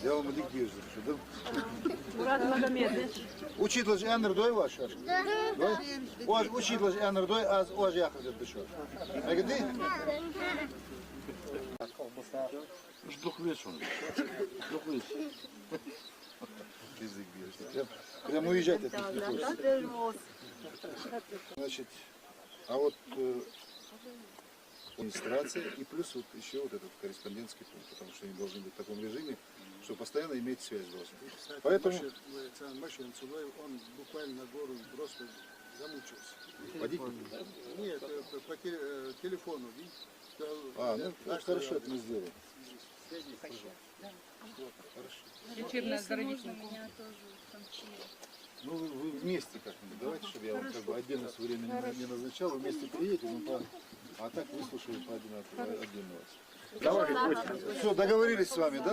Я вам ликвидирую. Мурат Магомедович. Учитывать энер дой ваш? Да. Учитывать энер дой, аз ож яхал дышо. А где? Язык бьешь. Прям уезжать от них не хочется. Значит, а вот администрация и плюс вот еще вот этот корреспондентский пункт, потому что они должны быть в таком режиме, что постоянно иметь связь должны. Поэтому он буквально на гору просто замучился. водитель. Нет, по телефону, видите? Ну хорошо, это мы сделаем. Лечебно-оздоровительный. Ну вы вместе как-нибудь, давайте, чтобы я вам как бы отдельно все время не назначал, вы вместе приедете, а так выслушаю по отдельно вас. Все, договорились с вами, да?